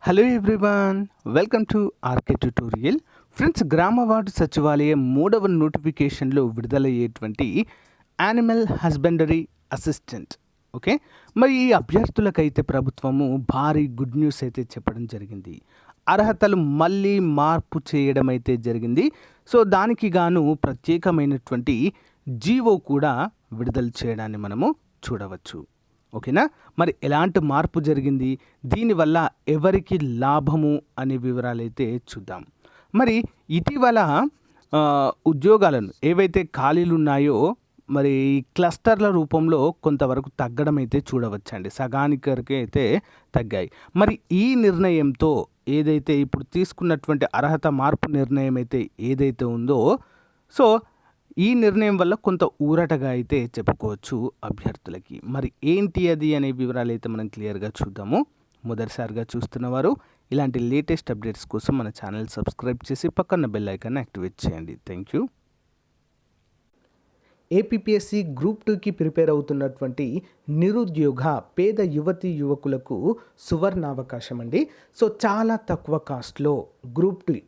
Hello everyone, welcome to RK tutorial. Friends, గ్రామ ward సచివాలయం 3వ నోటిఫికేషన్లో విడుదలయ్యేటువంటి యానిమల్ హస్బెండరీ అసిస్టెంట్. ఓకే, మరి ఈ అభ్యర్థులకైతే ప్రభుత్వము భారీ గుడ్ న్యూస్ అయితే చెప్పడం జరిగింది. అర్హతలు మళ్ళీ మార్పు చేయడం అయితే జరిగింది. సో దానికి గాను ప్రత్యేకమైనటువంటి జీవో కూడా విడుదల చేయడాన్ని మనము చూడవచ్చు. ఓకేనా, మరి ఎలాంటి మార్పు జరిగింది, దీనివల్ల ఎవరికి లాభము అనే వివరాలు అయితే చూద్దాం. మరి ఇటీవల ఉద్యోగాలను ఏవైతే ఖాళీలు ఉన్నాయో మరి క్లస్టర్ల రూపంలో కొంతవరకు తగ్గడం అయితే చూడవచ్చండి. సగానికి అయితే తగ్గాయి. మరి ఈ నిర్ణయంతో ఏదైతే ఇప్పుడు తీసుకున్నటువంటి అర్హత మార్పు నిర్ణయం అయితే ఏదైతే ఉందో, సో ఈ నిర్ణయం వల్ల కొంత ఊరటగా అయితే చెప్పుకోవచ్చు అభ్యర్థులకి. మరి ఏంటి అది అనే వివరాలు అయితే మనం క్లియర్గా చూద్దాము. మొదటిసారిగా చూస్తున్నవారు ఇలాంటి లేటెస్ట్ అప్డేట్స్ కోసం మన ఛానల్ సబ్స్క్రైబ్ చేసి పక్కన బెల్ ఐకాన్ యాక్టివేట్ చేయండి. Thank you. ఏపీఎస్సి గ్రూప్ 2కి ప్రిపేర్ అవుతున్నటువంటి నిరుద్యోగ పేద యువతీ యువకులకు సువర్ణావకాశం అండి. సో చాలా తక్కువ కాస్ట్లో గ్రూప్ 2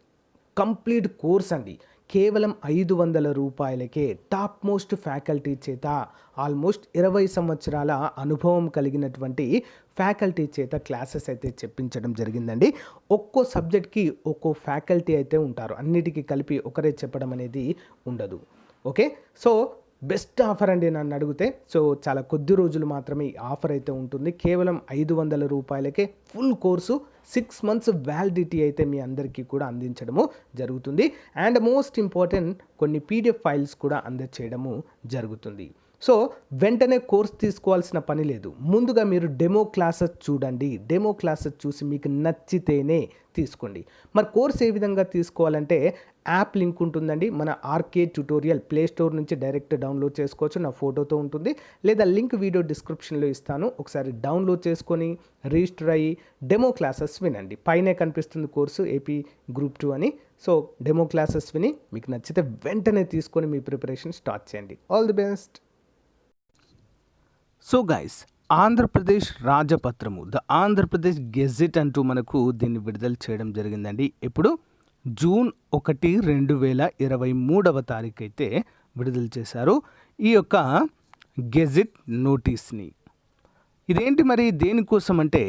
కంప్లీట్ కోర్స్ అండి. కేవలం 500 రూపాయలకే టాప్ మోస్ట్ ఫ్యాకల్టీ చేత ఆల్మోస్ట్ 20 సంవత్సరాల అనుభవం కలిగినటువంటి ఫ్యాకల్టీ చేత క్లాసెస్ అయితే చెప్పించడం జరిగిందండి. ఒక్కో సబ్జెక్ట్కి ఒక్కో ఫ్యాకల్టీ అయితే ఉంటారు. అన్నిటికీ కలిపి ఒకరే చెప్పడం అనేది ఉండదు. ఓకే, సో బెస్ట్ ఆఫర్ అండి నన్ను అడిగితే. సో చాలా కొద్ది రోజులు మాత్రమే ఈ ఆఫర్ అయితే ఉంటుంది. కేవలం 500 రూపాయలకే ఫుల్ కోర్సు 6 months వ్యాలిడిటీ అయితే మీ అందరికీ కూడా అందించడము జరుగుతుంది. అండ్ మోస్ట్ ఇంపార్టెంట్, కొన్ని పీడిఎఫ్ ఫైల్స్ కూడా అందజేయడము జరుగుతుంది. సో వెంటనే కోర్స్ తీసుకోవాల్సిన పని లేదు. ముందుగా మీరు డెమో క్లాసెస్ చూడండి. డెమో క్లాసెస్ చూసి మీకు నచ్చితేనే తీసుకోండి. మరి కోర్స్ ఏ విధంగా తీసుకోవాలంటే యాప్ లింక్ ఉంటుందండి. మన ఆర్కే ట్యుటోరియల్ ప్లే స్టోర్ నుంచి డైరెక్ట్ డౌన్లోడ్ చేసుకోవచ్చు. నా ఫోటోతో ఉంటుంది, లేదా లింక్ వీడియో డిస్క్రిప్షన్లో ఇస్తాను. ఒకసారి డౌన్లోడ్ చేసుకొని రిజిస్టర్ అయ్యి డెమో క్లాసెస్ వినండి. పైనే కనిపిస్తుంది కోర్సు ఏపీ గ్రూప్ 2 అని. సో డెమో క్లాసెస్ విని మీకు నచ్చితే వెంటనే తీసుకొని మీ ప్రిపరేషన్ స్టార్ట్ చేయండి. All the best. So guys, Andhra Pradesh రాజపత్రము, ద ఆంధ్రప్రదేశ్ గెజిట్ అంటూ మనకు దీన్ని విడుదల చేయడం జరిగిందండి. ఇప్పుడు జూన్ 1, 2023 తారీఖు అయితే విడుదల చేశారు ఈ యొక్క గెజిట్ నోటీస్ని. ఇదేంటి మరి, దేనికోసం అంటే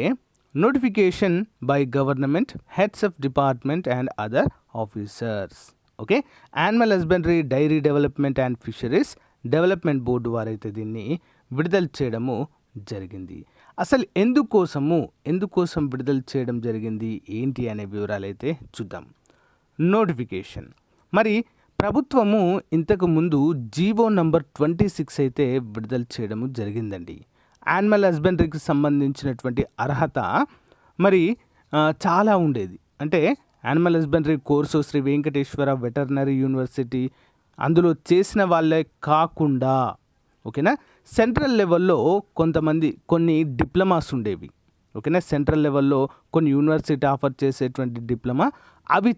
notification by government heads of department and other officers. Okay, animal husbandry, dairy development and fisheries development board వారైతే దీన్ని విడుదల చేయడము జరిగింది. అసలు ఎందుకోసం విడుదల చేయడం జరిగింది, ఏంటి అనే వివరాలు అయితే చూద్దాం. నోటిఫికేషన్ మరి ప్రభుత్వము ఇంతకు ముందు జీవో నంబర్ 26 అయితే విడుదల చేయడము జరిగిందండి. యానిమల్ హస్బెండరీకి సంబంధించినటువంటి అర్హత మరి చాలా ఉండేది. అంటే animal husbandry course Sri Venkateswara veterinary university అందులో చేసిన వాళ్ళే కాకుండా, ఓకేనా, సెంట్రల్ లెవెల్లో కొన్ని డిప్లొమాస్ ఉండేవి. ఓకేనా, సెంట్రల్ లెవెల్లో కొన్ని యూనివర్సిటీ ఆఫర్ చేసేటువంటి డిప్లొమా, అవి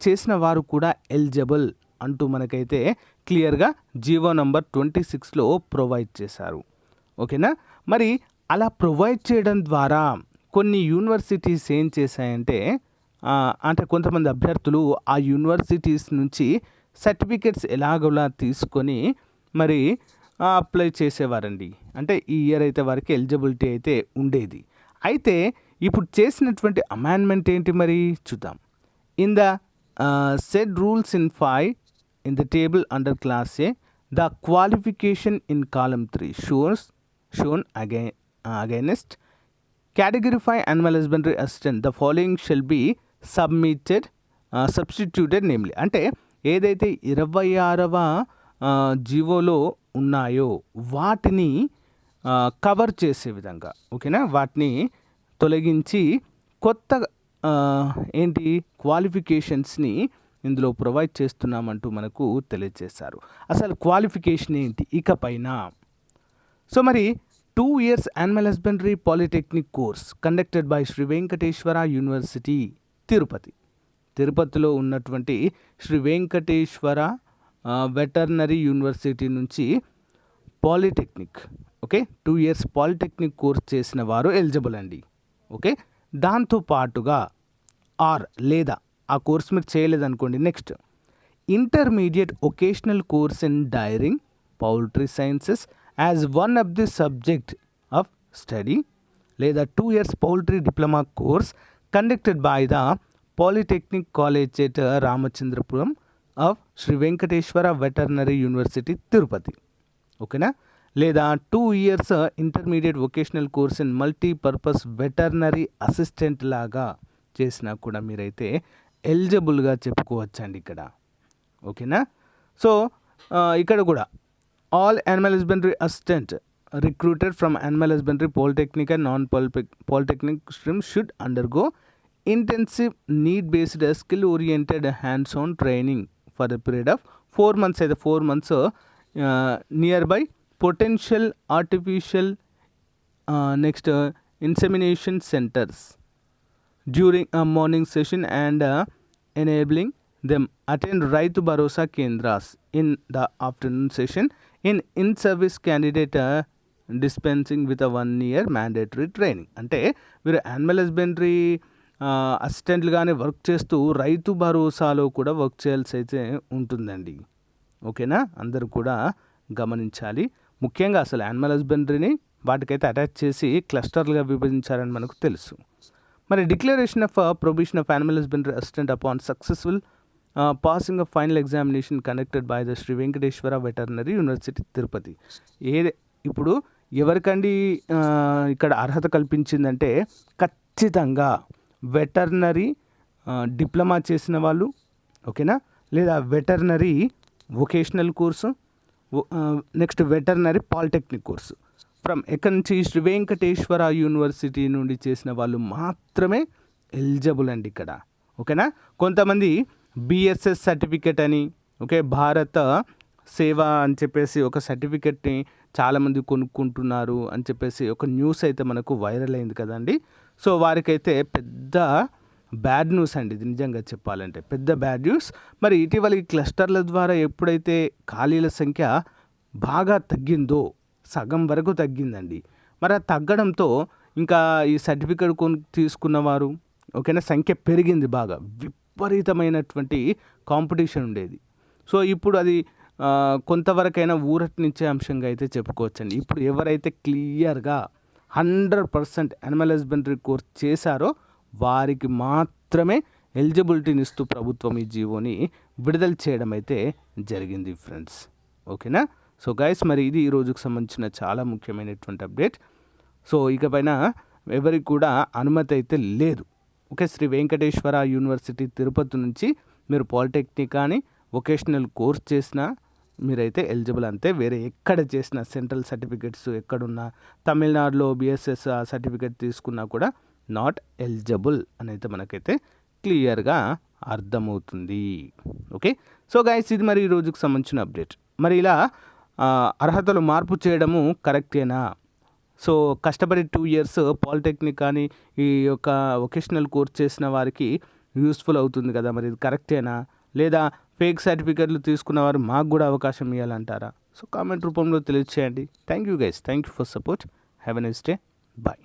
చేసిన వారు కూడా ఎలిజిబుల్ అంటూ మనకైతే క్లియర్గా జీవో నంబర్ 26లో ప్రొవైడ్ చేశారు. ఓకేనా, మరి అలా ప్రొవైడ్ చేయడం ద్వారా కొన్ని యూనివర్సిటీస్ ఏం చేశాయంటే, అంటే కొంతమంది అభ్యర్థులు ఆ యూనివర్సిటీస్ నుంచి సర్టిఫికెట్స్ ఎలాగోలా తీసుకొని మరి అప్లై చేసేవారండి. అంటే ఈ ఇయర్ అయితే వారికి ఎలిజిబిలిటీ అయితే ఉండేది. అయితే ఇప్పుడు చేసినటువంటి అమెండ్మెంట్ ఏంటి మరి చూద్దాం. In the said rules in 5 in the table under class A the qualification in column 3 shown against category 5 animal husbandry assistant the following shall be substituted namely. అంటే ఏదైతే 26వ జీవోలో ఉన్నాయో వాటిని కవర్ చేసే విధంగా, ఓకేనా, వాటిని తొలగించి కొత్త క్వాలిఫికేషన్స్ని ఇందులో ప్రొవైడ్ చేస్తున్నామంటూ మనకు తెలియజేశారు. అసలు క్వాలిఫికేషన్ ఏంటి ఇకపైన? సో మరి 2 years animal husbandry polytechnic course conducted by Sri Venkateswara university తిరుపతిలో ఉన్నటువంటి శ్రీ వెంకటేశ్వర వెటర్నరీ యూనివర్సిటీ నుంచి polytechnic, okay, 2 years polytechnic course చేసిన వారు ఎలిజిబుల్ అండి. ఓకే, దాంతో పాటుగా ఆర్ లేదా ఆ కోర్స్ మీరు చేయలేదనుకోండి, next intermediate vocational course in dairying poultry sciences as one of the subject of study, లేదా 2 years poultry diploma course conducted by the polytechnic college at Ramachandrapuram of Sri Venkateswara veterinary university Tirupati. ఓకేనా, లేదా 2 years intermediate vocational course in multipurpose veterinary assistant లాగా చేసినా కూడా మీరైతే ఎలిజిబుల్గా చెప్పుకోవచ్చండి ఇక్కడ. ఓకేనా, so ఇక్కడ కూడా all animal husbandry assistant recruited from animal husbandry polytechnic and non polytechnic stream should undergo intensive need based skill oriented hands on training for the period of 4 months అయితే 4 months near by potential artificial next insemination centres during a morning session and enabling them attend Rythu Bharosa కేంద్రాస్ in the afternoon session in service candidate dispensing with a 1 year mandatory training. అంటే మీరు animal husbandry అసిస్టెంట్లుగానే work చేస్తూ రైతు భరోసాలో కూడా work చేయాల్సి అయితే ఉంటుందండి. ఓకేనా, అందరూ కూడా గమనించాలి. ముఖ్యంగా అసలు యానిమల్ హస్బెండరీని వాటికైతే అటాచ్ చేసి క్లస్టర్లుగా విభజించారని మనకు తెలుసు. మరి declaration of probation of animal husbandry assistant upon successful passing of final examination conducted by the Sri Venkateswara veterinary university Tirupati. ఇప్పుడు ఎవరికండి ఇక్కడ అర్హత కల్పించిందంటే ఖచ్చితంగా వెటర్నరీ డిప్లొమా చేసిన వాళ్ళు, ఓకేనా, లేదా veterinary vocational course, next veterinary polytechnic course from ఎక్కడి నుంచి శ్రీ వెంకటేశ్వర యూనివర్సిటీ నుండి చేసిన వాళ్ళు మాత్రమే ఎలిజిబుల్ అండి ఇక్కడ. ఓకేనా, కొంతమంది బిఎస్ఎస్ సర్టిఫికెట్ అని, ఓకే, భారత సేవ అని చెప్పేసి ఒక సర్టిఫికెట్ని చాలామంది కొనుక్కుంటున్నారు అని చెప్పేసి ఒక న్యూస్ అయితే మనకు వైరల్ అయింది కదండి. సో వారికైతే పెద్ద బ్యాడ్ న్యూస్ అండి ఇది, నిజంగా చెప్పాలంటే పెద్ద బ్యాడ్ న్యూస్. మరి ఇటీవల ఈ క్లస్టర్ల ద్వారా ఎప్పుడైతే ఖాళీల సంఖ్య బాగా తగ్గిందో, సగం వరకు తగ్గిందండి. మరి ఆ తగ్గడంతో ఇంకా ఈ సర్టిఫికెట్ తీసుకున్నవారు, ఓకేనా, సంఖ్య పెరిగింది బాగా, విపరీతమైనటువంటి కాంపిటీషన్ ఉండేది. సో ఇప్పుడు అది కొంతవరకైనా ఊరటనిచ్చే అంశంగా అయితే చెప్పుకోవచ్చండి. ఇప్పుడు ఎవరైతే క్లియర్గా 100% యానిమల్ హస్బెండరీ కోర్స్ చేశారో వారికి మాత్రమే ఎలిజిబిలిటీని ఇస్తూ ప్రభుత్వం ఈ జీవోని విడుదల చేయడం అయితే జరిగింది ఫ్రెండ్స్. ఓకేనా, సో గైస్, మరి ఇది ఈ రోజుకు సంబంధించిన చాలా ముఖ్యమైనటువంటి అప్డేట్. సో ఇకపైన ఎవరికి కూడా అనుమతి అయితే లేదు. ఓకే, శ్రీ వెంకటేశ్వర యూనివర్సిటీ తిరుపతి నుంచి మీరు పాలిటెక్నిక్ కానీ వొకేషనల్ కోర్స్ చేసినా మీరైతే ఎలిజిబుల్ అంతే. వేరే ఎక్కడ చేసిన సెంట్రల్ సర్టిఫికెట్స్ ఎక్కడున్నా, తమిళనాడులో బిఎస్ఎస్ సర్టిఫికెట్ తీసుకున్నా కూడా నాట్ ఎలిజిబుల్ అని అయితే మనకైతే క్లియర్గా అర్థమవుతుంది. ఓకే, సో గైస్, ఇది మరి ఈ రోజుకు సంబంధించిన అప్డేట్. మరి ఇలా అర్హతలు మార్పు చేయడము కరెక్టేనా? సో కష్టపడి 2 years పాలిటెక్నిక్ కానీ ఈ యొక్క వొకేషనల్ కోర్స్ చేసిన వారికి యూస్ఫుల్ అవుతుంది కదా, మరి ఇది కరెక్టేనా? లేదా ఫేక్ సర్టిఫికెట్లు తీసుకున్న వారు మాకు కూడా అవకాశం ఇవ్వాలంటారా? సో కామెంట్ రూపంలో తెలియచేయండి. Thank you guys, thank you for support. Have a nice day, bye.